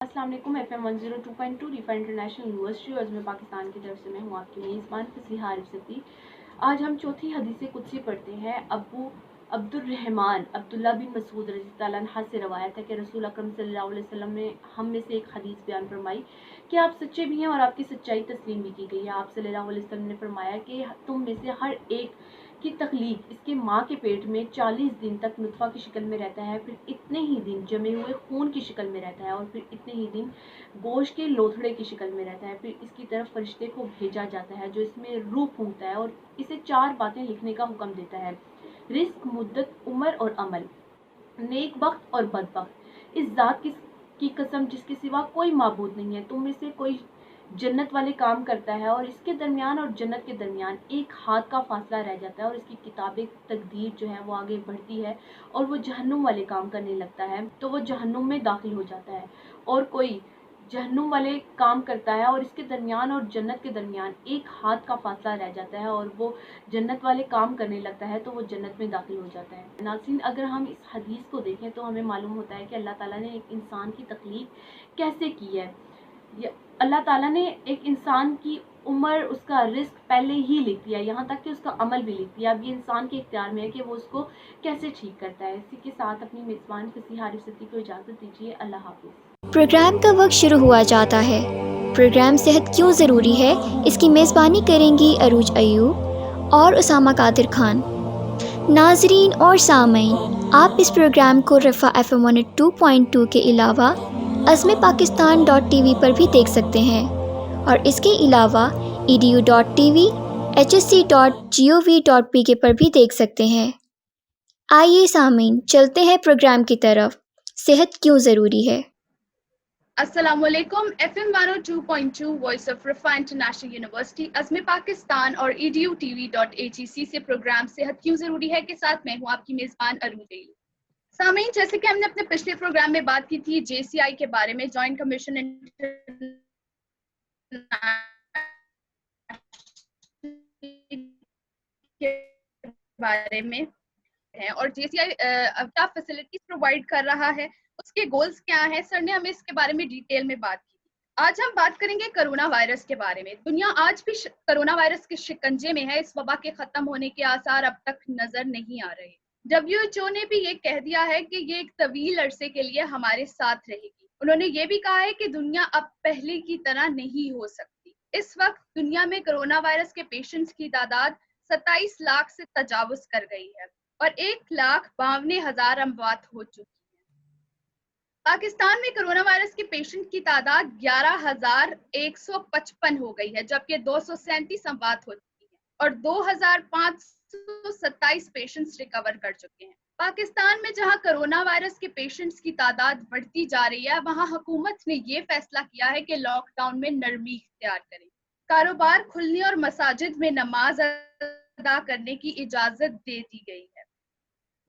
अस्सलाम वालेकुम। FM 102.2 रिफा international university और मैं पाकिस्तान की तरफ से मैं हूँ आपकी मेज़बान फसीहा रिफती। आज हम चौथी हदीस कुदसी पढ़ते हैं। अबू अब्दुर्रहमान अब्दुल्ला बिन मसूद रज़ी अल्लाह अन्हु से रवायत है कि रसूल अकरम सल्लल्लाहु अलैहि वसल्लम ने हम में से एक हदीस बयान फरमाई कि आप सच्चे भी हैं और आपकी सच्चाई तस्लीम भी की गई है। आप सल्लल्लाहु अलैहि वसल्लम ने फरमाया कि तुम में से हर एक की तख्लीक इसके माँ के पेट में 40 दिन तक नुतफ़ा की शक्ल में रहता है, फिर इतने ही दिन जमे हुए खून की शक्ल में रहता है और फिर इतने ही दिन गोश्त के लोथड़े की शक्ल में रहता है। फिर इसकी तरफ फरिश्ते को भेजा जाता है जो इसमें रूह फूंकता है और इसे 4 बातें लिखने का हुक्म देता है: रिस्क, मुद्दत, उम्र और अमल, नेक बख्त और बदबख्त। इस ज़ात की कसम जिसके सिवा कोई माबूद नहीं है, तुम में से कोई जन्नत वाले काम करता है और इसके दरमियान और जन्नत के दरमियान एक हाथ का फासला रह जाता है और इसकी किताबें तकदीर जो है वो आगे बढ़ती है और वो जहन्नुम वाले काम करने लगता है तो वो जहन्नुम में दाखिल हो जाता है। और कोई जहन्नुम वाले काम करता है और इसके दरमियान और जन्नत के दरमियान एक हाथ का फासला रह जाता है और वो जन्नत वाले काम करने लगता है तो वो जन्नत में दाखिल हो जाता है। नाज़रीन, अगर हम इस हदीस को देखें तो हमें मालूम होता है कि अल्लाह ताला ने एक इंसान की तख्लीक कैसे की है। अल्लाह ताला ने एक इंसान की उम्र, उसका रिस्क पहले ही लिख दिया, यहाँ तक कि उसका अमल भी लिख दिया। अब ये इंसान के इख्तियार में है कि वो उसको कैसे ठीक करता है। इसी के साथ अपनी मेज़बान फसीहा रिफती को इजाज़त दीजिए। अल्लाह हाफ़िज़। प्रोग्राम का वक्त शुरू हुआ जाता है। प्रोग्राम सेहत क्यों ज़रूरी है, इसकी मेज़बानी करेंगी अरूज अयूब और उसामा कादिर खान। नाजरीन और सामीन, आप इस प्रोग्राम को रिफा FM 102.2 के अलावा अज़्म पाकिस्तान.tv पर भी देख सकते हैं और इसके अलावा edu.tv, hsc.gov.pk पर भी देख सकते हैं। आइए सामीन, चलते हैं प्रोग्राम की तरफ। सेहत क्यों ज़रूरी है। अस्सलाम वालेकुम। FM 102.2 voice of Riphah international university Azm Pakistan और edu.tv.hec से प्रोग्राम सेहत क्यों ज़रूरी है के साथ मैं हूँ आपकी मेज़बान अरूज। सामीन, जैसे कि हमने अपने पिछले प्रोग्राम में बात की थी JCI के बारे में, जॉइंट कमीशन के बारे में है और JCI क्या फैसिलिटीज प्रोवाइड कर रहा है, उसके गोल्स क्या हैं, सर ने हमें इसके बारे में डिटेल में बात की। आज हम बात करेंगे कोरोना वायरस के बारे में। दुनिया आज भी कोरोना वायरस के शिकंजे में है। इस वबा के खत्म होने के आसार अब तक नजर नहीं आ रहे। WHO ने भी ये कह दिया है कि ये एक तवील अरसे के लिए हमारे साथ रहेगी। उन्होंने ये भी कहा है कि दुनिया अब पहले की तरह नहीं हो सकती। इस वक्त दुनिया में कोरोना वायरस के पेशेंट्स की तादाद 27 लाख से तजावुज कर गई है और 1,52,000 अमवात हो चुकी है। पाकिस्तान में कोरोना वायरस के पेशेंट की तादाद 11,155 हो गई है, जबकि 237 अमवात हो चुकी है और 2,527 पेशेंट्स रिकवर कर चुके हैं। पाकिस्तान में जहां कोरोना वायरस के पेशेंट्स की तादाद बढ़ती जा रही है, वहां हुकूमत ने ये फैसला किया है कि लॉकडाउन में नरमी इख्तियार करें, कारोबार खुलने और मसाजिद में नमाज अदा करने की इजाजत दे दी गई है।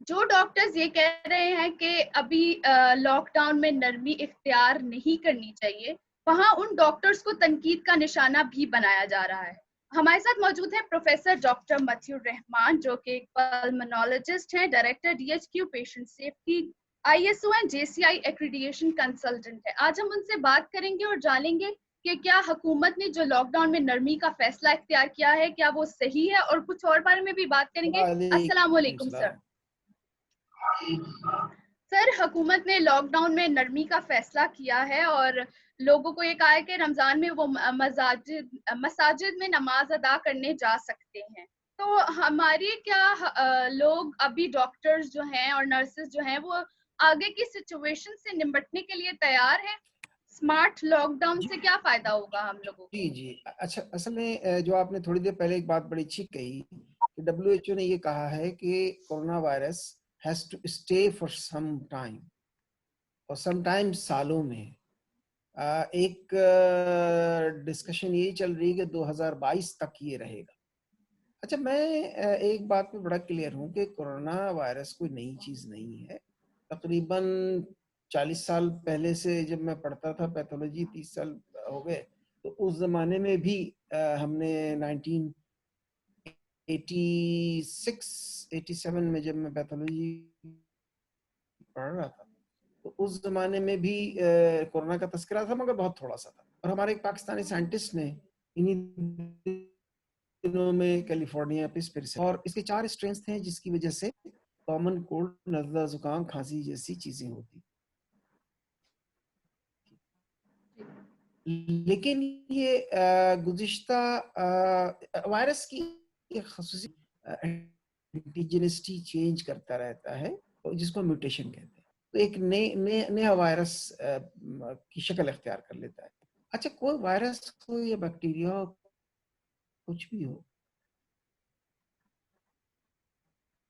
जो डॉक्टर्स ये कह रहे हैं कि अभी लॉकडाउन में नरमी इख्तियार नहीं करनी चाहिए, वहां उन डॉक्टर्स को तनकीद का निशाना भी बनाया जा रहा है। हमारे साथ मौजूद है प्रोफेसर डॉक्टर मतियुर रहमान, जो कि एक पल्मोनोलॉजिस्ट हैं, director DHQ patient safety, ISO and JCI accreditation consultant है। आज हम उनसे बात करेंगे और जानेंगे कि क्या हुकूमत ने जो लॉकडाउन में नरमी का फैसला इख्तियार किया है, क्या वो सही है, और कुछ और बारे में भी बात करेंगे। अस्सलाम वालेकुम सर। सर, हुकूमत ने लॉकडाउन में नरमी का फैसला किया है और लोगों को ये कहा है कि रमजान में वो मसाजिद में नमाज अदा करने जा सकते हैं। तो हमारी क्या लोग अभी डॉक्टर्स जो हैं और नर्सेज जो हैं वो आगे की सिचुएशन से निपटने के लिए तैयार हैं? स्मार्ट लॉकडाउन से क्या फायदा होगा हम लोगों को? जी। अच्छा, असल में जो आपने थोड़ी देर पहले एक बात बड़ी अच्छी कही कि WHO ने ये कहा है कि corona virus has to stay for some time, और सम टाइम सालों में। एक डिस्कशन यही चल रही है कि 2022 तक ये रहेगा। अच्छा, मैं एक बात पे बड़ा क्लियर हूँ कि कोरोना वायरस कोई नई चीज़ नहीं है। तकरीबन 40 साल पहले से जब मैं पढ़ता था पैथोलॉजी, 30 साल हो गए, तो उस ज़माने में भी हमने 1986-87 में जब मैं पैथोलॉजी पढ़ रहा था तो उस जमाने में भी कोरोना का तस्करा था, मगर बहुत थोड़ा सा था। और हमारे एक पाकिस्तानी साइंटिस्ट ने इन्हीं दिनों में कैलिफोर्निया पे फिर से, और इसके 4 स्ट्रेन्स थे जिसकी वजह से कॉमन कोल्ड, नजला, जुकाम, खांसी जैसी चीजें होती। लेकिन ये गुज़िश्ता वायरस की एक ख़ासूसी एंटीजेनिसिटी चेंज करता रहता है, जिसको म्यूटेशन कहते हैं। तो एक नया वायरस की शक्ल इख्तियार कर लेता है। अच्छा, कोई वायरस हो या बैक्टीरिया हो, कुछ भी हो,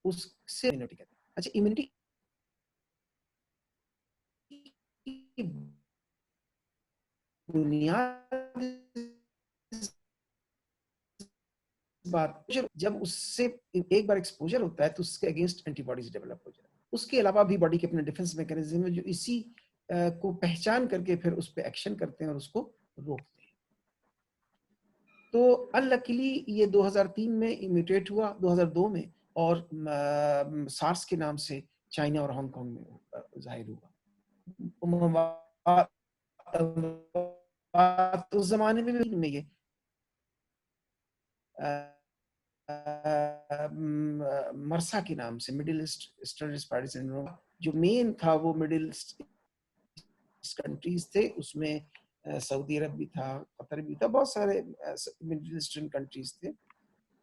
उससे इम्यूनिटी कहते हैं। अच्छा, इम्यूनिटी की बुनियाद बात, जब उससे एक बार एक्सपोजर होता है तो उसके अगेंस्ट एंटीबॉडीज डेवलप हो जाती है। उसके अलावा भी बॉडी के अपने डिफेंस मैकेनिज्म है जो इसी को पहचान करके फिर उस पर एक्शन करते हैं और उसको रोकते हैं। तो अनलकीली ये 2003 में म्यूटेट हुआ, 2002 में, और सार्स के नाम से चाइना और हांगकांग में जाहिर हुआ। उस जमाने में ये मरसा के नाम से, मिडिल ईस्टर्न रेस्पिरेटरी सिंड्रोम, जो मेन था वो मिडिल कंट्रीज थे, उसमें सऊदी अरब भी था, कतर भी था, बहुत सारे मिडिल ईस्टर्न कंट्रीज थे।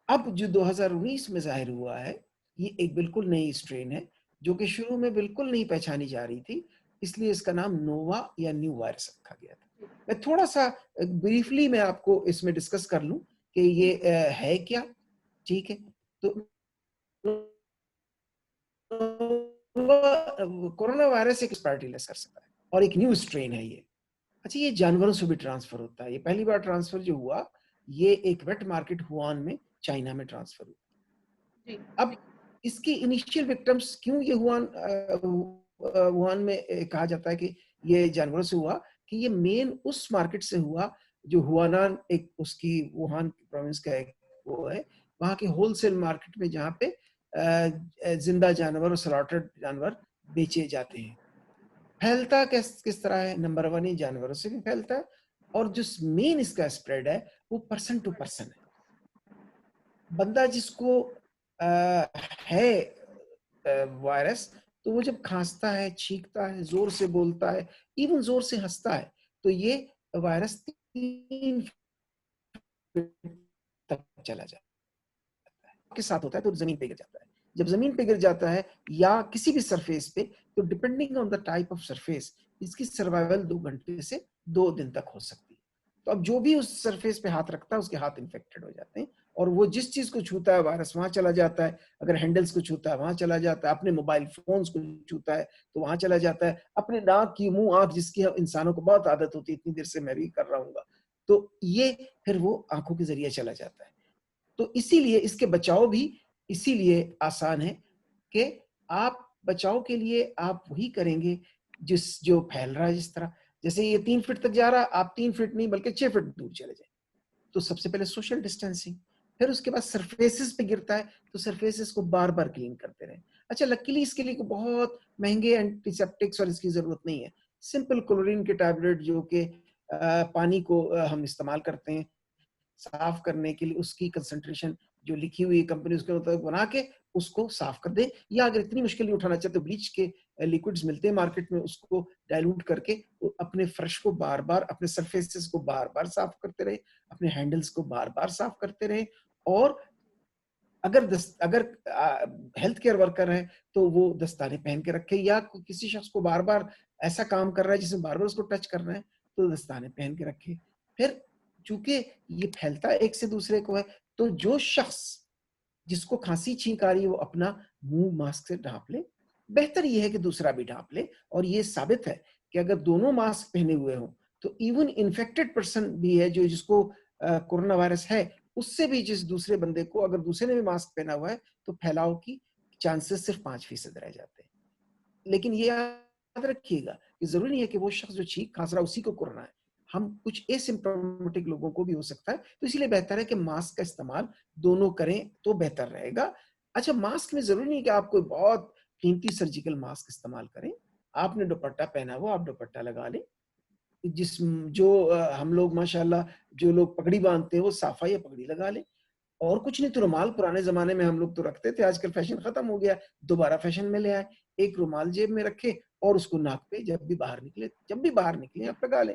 अब जो 2019 में जाहिर हुआ है, ये एक बिल्कुल नई स्ट्रेन है जो कि शुरू में बिल्कुल नहीं पहचानी जा रही थी, इसलिए इसका नाम नोवा या न्यू वायरस रखा गया था। मैं थोड़ा सा ब्रीफली मैं आपको इसमें डिस्कस कर लूं कि ये है क्या। ठीक है, तो कोरोना वायरस एक स्पार्टिलेस कर सकता है और एक न्यू स्ट्रेन है ये। अच्छा, ये जानवरों से भी ट्रांसफर होता है। ये पहली बार ट्रांसफर जो हुआ, ये एक वेट मार्केट हुआन में, चाइना में ट्रांसफर हुआ। अब इसकी इनिशियल विक्टिम्स क्यों ये वुहान में कहा जाता है कि ये जानवरों से हुआ, कि ये मेन उस मार्केट से हुआ जो हुआनान, एक उसकी वुहान प्रोविंस का एक वो है, वहां के होलसेल मार्केट में, जहाँ पे जिंदा जानवर और स्लॉटर्ड जानवर बेचे जाते हैं। फैलता किस तरह है? नंबर 1, ही जानवरों से भी फैलता है, और जो मेन इसका स्प्रेड है वो पर्सन टू पर्सन है। बंदा जिसको है वायरस, तो वो जब खांसता है, छींकता है, जोर से बोलता है, इवन जोर से हंसता है, तो ये वायरस 3 फीट तक चला जाता है। के साथ होता है तो जमीन पे गिर जाता है। जब जमीन पे गिर जाता है या किसी भी सरफेस पे, तो depending on the type of surface, इसकी सर्वाइवल 2 घंटे से 2 दिन तक हो सकती है। तो अब जो भी उस सरफेस पे हाथ रखता है, उसके हाथ इन्फेक्टेड हो जाते हैं, और वो जिस चीज को छूता है वायरस वहां चला जाता है। अगर हैंडल्स को छूता है वहां चला जाता है, अपने मोबाइल फोन्स को छूता है तो वहां चला जाता है, अपने नाक की, मुंह, आंख, जिसकी इंसानों को बहुत आदत होती है, इतनी देर से मैं भी कर रहा हूँ, तो ये फिर वो आंखों के जरिए चला जाता है। तो इसीलिए इसके बचाव भी इसीलिए आसान है कि आप बचाव के लिए आप वही करेंगे जो फैल रहा है। जिस तरह, जैसे ये 3 फीट तक जा रहा है, आप 3 फीट नहीं बल्कि 6 फीट दूर चले जाए। तो सबसे पहले सोशल डिस्टेंसिंग, फिर उसके बाद सरफेसेस पे गिरता है तो सरफेसेस को बार बार क्लीन करते रहे। अच्छा, लकीली इसके लिए बहुत महंगे एंटीसेप्टिक्स और इसकी जरूरत नहीं है। सिंपल क्लोरीन के टैबलेट जो कि पानी को हम इस्तेमाल करते हैं साफ करने के लिए, उसकी कंसंट्रेशन जो लिखी हुई कंपनी उसके मुताबिक बना के उसको साफ कर दे, या अगर इतनी मुश्किल नहीं उठाना चाहते तो ब्लीच के लिक्विड्स मिलते हैं मार्केट में, उसको डाइल्यूट करके अपने फर्श को बार बार, अपने सरफेसेस को बार बार साफ करते रहे, अपने हैंडल्स को बार बार साफ करते रहे। और अगर हेल्थ केयर वर्कर है तो वो दस्ताने पहन के रखे, या किसी शख्स को बार बार ऐसा काम कर रहा है जिसमें बार बार उसको टच करना है तो दस्ताने पहन के रखे। फिर चूंकि ये फैलता एक से दूसरे को है, तो जो शख्स जिसको खांसी छींक आ रही है वो अपना मुंह मास्क से ढांप ले। बेहतर ये है कि दूसरा भी ढांप ले, और ये साबित है कि अगर दोनों मास्क पहने हुए हों तो इवन इन्फेक्टेड पर्सन भी है जो जिसको कोरोना वायरस है, उससे भी जिस दूसरे बंदे को, अगर दूसरे ने भी मास्क पहना हुआ है तो फैलाव की चांसेस सिर्फ 5% रह जाते हैं। लेकिन ये याद रखिएगा कि जरूरी नहीं है कि वो शख्स जो छींक खांस रहा है उसी को कोरोना है, हम कुछ एसिम्प्टोमेटिक लोगों को भी हो सकता है। तो इसलिए बेहतर है कि मास्क का इस्तेमाल दोनों करें तो बेहतर रहेगा। अच्छा, मास्क में जरूरी नहीं कि आप कोई बहुत कीमती सर्जिकल मास्क इस्तेमाल करें, आपने दुपट्टा पहना हुआ, आप दुपट्टा लगा लें। जो हम लोग माशाल्लाह जो लोग पगड़ी बांधते हैं वो साफा या पगड़ी लगा लें। और कुछ नहीं तो रुमाल, पुराने जमाने में हम लोग तो रखते थे, आजकल फैशन खत्म हो गया, दोबारा फैशन में ले आए। एक रुमाल जेब में रखे और उसको नाक पे जब भी बाहर निकले आप लगा लें।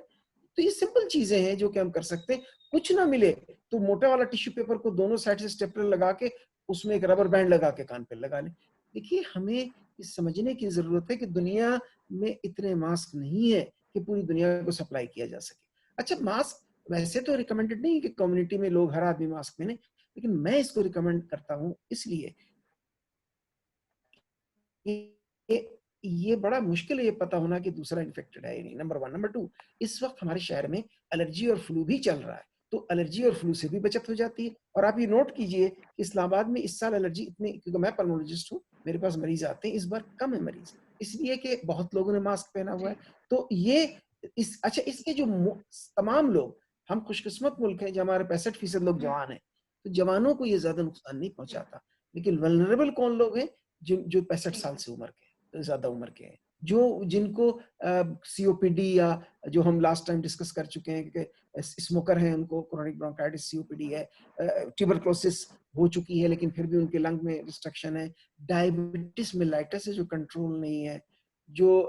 तो ये सिंपल चीजें हैं जो कि हम कर सकते हैं। कुछ ना मिले तो मोटा वाला टिश्यू पेपर को दोनों साइड से स्टेपलर लगा के उसमें एक रबर बैंड लगा के कान पे लगा लें। देखिए, हमें ये समझने की जरूरत है कि दुनिया में इतने मास्क नहीं है कि पूरी दुनिया को सप्लाई किया जा सके। अच्छा, मास्क वैसे तो रिकमेंडेड नहीं है कि कम्युनिटी में लोग हर आदमी मास्क पहने, लेकिन मैं इसको रिकमेंड करता हूं इसलिए कि ये बड़ा मुश्किल है ये पता होना कि दूसरा इन्फेक्टेड है या नहीं, नंबर 1। नंबर 2, इस वक्त हमारे शहर में एलर्जी और फ्लू भी चल रहा है, तो एलर्जी और फ्लू से भी बचत हो जाती है। और आप ये नोट कीजिए कि इस्लामाबाद में इस साल एलर्जी इतनी, क्योंकि मैं पल्मोलॉजिस्ट हूँ, मेरे पास मरीज आते हैं, इस बार कम है मरीज, इसलिए कि बहुत लोगों ने मास्क पहना हुआ है। तो ये अच्छा, इसके जो तमाम लोग, हम खुशकिस्मत मुल्क है जहाँ हमारे 65% लोग जवान हैं, तो जवानों को ये ज्यादा नुकसान नहीं पहुंचाता। लेकिन वल्नरेबल कौन लोग हैं? जो 65 साल से उम्र के, ज्यादा उम्र के हैं, जिनको सीओपीडी या जो हम लास्ट टाइम डिस्कस कर चुके हैं कि स्मोकर हैं, उनको क्रोनिक ब्रोंकाइटिस सीओपीडी है, ट्यूबरक्लोसिस हो चुकी है लेकिन फिर भी उनके लंग में रिस्ट्रक्शन है, डायबिटिस मेलाइटस है जो कंट्रोल नहीं है, जो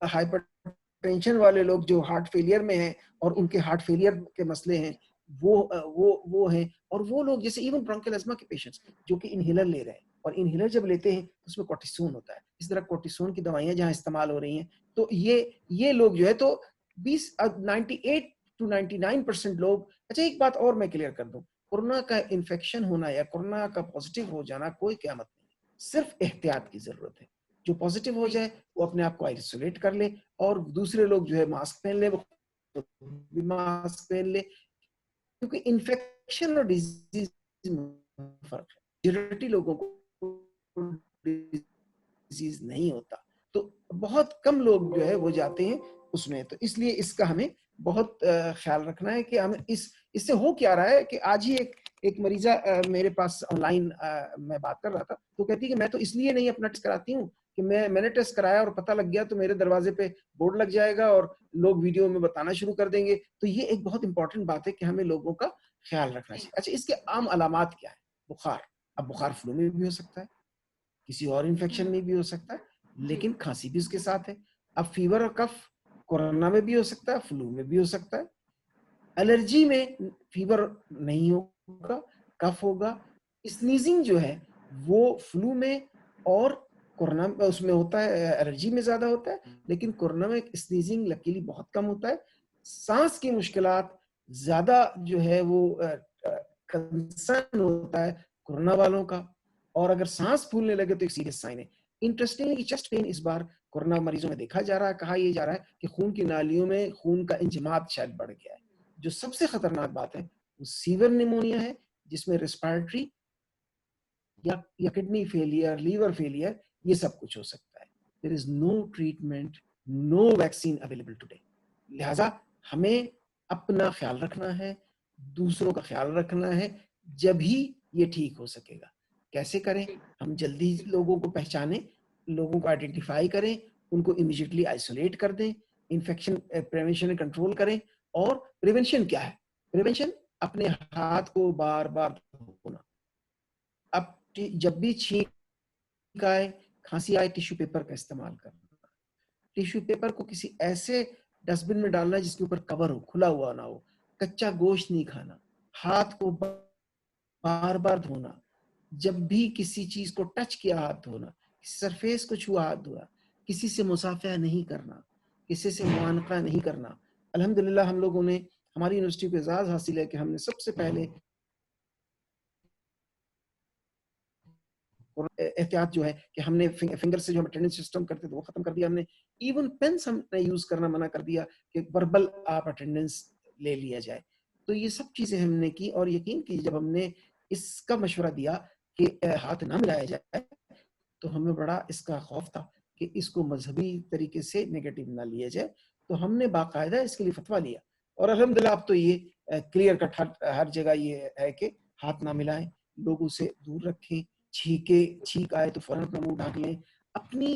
हाइपरटेंशन वाले लोग जो हार्ट फेलियर में हैं और उनके हार्ट फेलियर के मसले हैं, वो हैं, और वो लोग जैसे इवन ब्रोंकियल अस्थमा के पेशेंट्स जो कि इनहेलर ले रहे हैं, और इनहेलर जब लेते हैं तो उसमें कोर्टिसोन होता है। इस तरह कोर्टिसोन की दवाइयां जहां इस्तेमाल हो रही हैं, तो ये लोग जो है तो 98 to 99% लोग। अच्छा, एक बात और मैं क्लियर कर दूं, कोरोना का इन्फेक्शन होना या कोरोना का पॉजिटिव हो जाना कोई क़यामत नहीं, सिर्फ एहतियात की जरूरत है। जो पॉजिटिव हो जाए वो अपने आप को आइसोलेट कर ले, और दूसरे लोग जो है मास्क पहन ले, वो भी मास्क पहन ले, क्योंकि इन्फेक्शन और डिजीज में फर्क है। मेजॉरिटी लोगों को डिजीज नहीं होता, तो बहुत कम लोग जो है वो जाते हैं उसमें। तो इसलिए इसका हमें बहुत ख्याल रखना है कि हम इससे हो क्या रहा है कि आज ही एक मरीजा मेरे पास ऑनलाइन मैं बात कर रहा था, तो कहती है कि मैं तो इसलिए नहीं अपना टेस्ट कराती हूँ कि मैंने टेस्ट कराया और पता लग गया तो मेरे दरवाजे पे बोर्ड लग जाएगा और लोग वीडियो में बताना शुरू कर देंगे। तो ये एक बहुत इंपॉर्टेंट बात है कि हमें लोगों का ख्याल रखना चाहिए। अच्छा, इसके आम अलामात क्या है? बुखार, अब बुखार फ्लू में भी हो सकता है, किसी और इन्फेक्शन में भी हो सकता है, लेकिन खांसी भी उसके साथ है। अब फीवर और कफ कोरोना में भी हो सकता है, फ्लू में भी हो सकता है। एलर्जी में फीवर नहीं होगा, कफ होगा। स्नीजिंग जो है वो फ्लू में और कोरोना में उसमें होता है, एलर्जी में ज्यादा होता है, लेकिन कोरोना में स्नीजिंग लकीली बहुत कम होता है। सांस की मुश्किलात ज्यादा जो है वो कंसर्न होता है कोरोना वालों का, और अगर सांस फूलने लगे तो एक सीरियस साइन है। इंटरेस्टिंग है कि चेस्ट पेन इस बार कोरोना मरीजों में देखा जा रहा है, कहा यह जा रहा है कि खून की नालियों में खून का इंजमात शायद बढ़ गया है। जो सबसे खतरनाक बात है वो सीवियर निमोनिया है, जिसमें रेस्पिरेटरी या किडनी फेलियर, लीवर फेलियर, ये सब कुछ हो सकता है। There is no treatment, no vaccine available today. लिहाजा हमें अपना ख्याल रखना है, दूसरों का ख्याल रखना है, जब ही ये ठीक हो सकेगा। कैसे करें? हम जल्दी लोगों को पहचानें, लोगों को आइडेंटिफाई करें, उनको इमीडिएटली आइसोलेट कर दें, इन्फेक्शन प्रिवेंशन एंड कंट्रोल करें। और प्रिवेंशन क्या है? प्रिवेंशन अपने हाथ को बार बार धोना। अब जब भी छींक आए, खांसी आए, टिश्यू पेपर का इस्तेमाल करना। टिश्यू पेपर को किसी ऐसे डस्टबिन में डालना जिसके ऊपर कवर हो, खुला हुआ ना हो। कच्चा गोश्त नहीं खाना। हाथ को बार बार धोना। जब भी किसी चीज को टच किया हाथ धोना, सरफेस को छुआ हाथ धोना, किसी से मुसाफिया नहीं करना, किसी से मुआनका नहीं करना। अल्हम्दुलिल्लाह हम लोगों ने, हमारी यूनिवर्सिटी को एजाज हासिल है कि हमने सबसे पहले एहतियात जो है कि हमने फिंगर से जो हम अटेंडेंस सिस्टम करते थे वो खत्म कर दिया हमने। इवन पेन्स हमने यूज करना मना कर दिया कि वर्बल आप अटेंडेंस ले लिया जाए। तो ये सब चीजें हमने की, और यकीन कीजिए जब हमने इसका मशवरा दिया कि हाथ ना मिलाया जाए, तो हमें बड़ा इसका खौफ था कि इसको मजहबी तरीके से नेगेटिव ना लिया जाए। तो हमने बाकायदा इसके लिए फतवा लिया, और अल्हम्दुलिल्लाह अब तो ये क्लियर कट हर जगह ये है कि हाथ ना मिलाएं, लोगों से दूर रखें, छींक आए तो फौरन अपना मुंह ढक लें। अपनी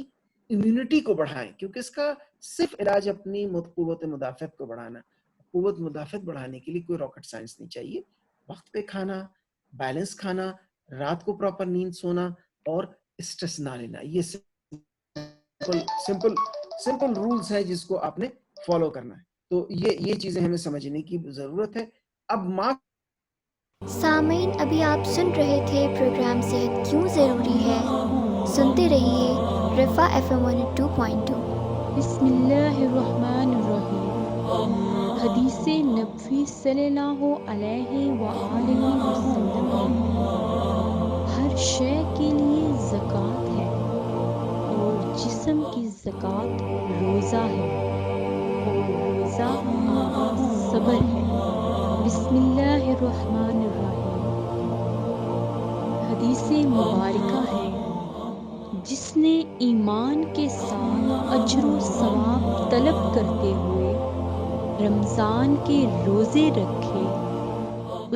इम्यूनिटी को बढ़ाएं, क्योंकि इसका सिर्फ इलाज अपनी कुव्वत मुदाफ़त को बढ़ाना। कुव्वत मुदाफ़त बढ़ाने के लिए कोई रॉकेट साइंस नहीं चाहिए। वक्त पे खाना, बैलेंस खाना, रात को प्रॉपर नींद सोना और स्ट्रेस ना लेना, ये सिंपल सिंपल सिंपल रूल्स है जिसको आपने फॉलो करना है। तो ये चीजें हमें समझने की जरूरत है। अब माँ सामीन, अभी आप सुन रहे थे प्रोग्राम सेहत क्यों ज़रूरी है। सुनते रहिए रिफ़ा FM 102.2। बिस्मिल्लाहिर्रहमानिर्रहीम। हदीस नबवी सल्लल्लाहु अलैहि वआलिहि वसल्लम है, हर शय के लिए ज़कात है और जिस्म की ज़कात रोज़ा है और रोज़ा आगा सब्र है। बिस्मिल्लाहिर्रहमानिर्रहीम। हदीस मुबारका है, जिसने ईमान के साथ अजर सवाब तलब करते हुए रमज़ान के रोज़े रखे,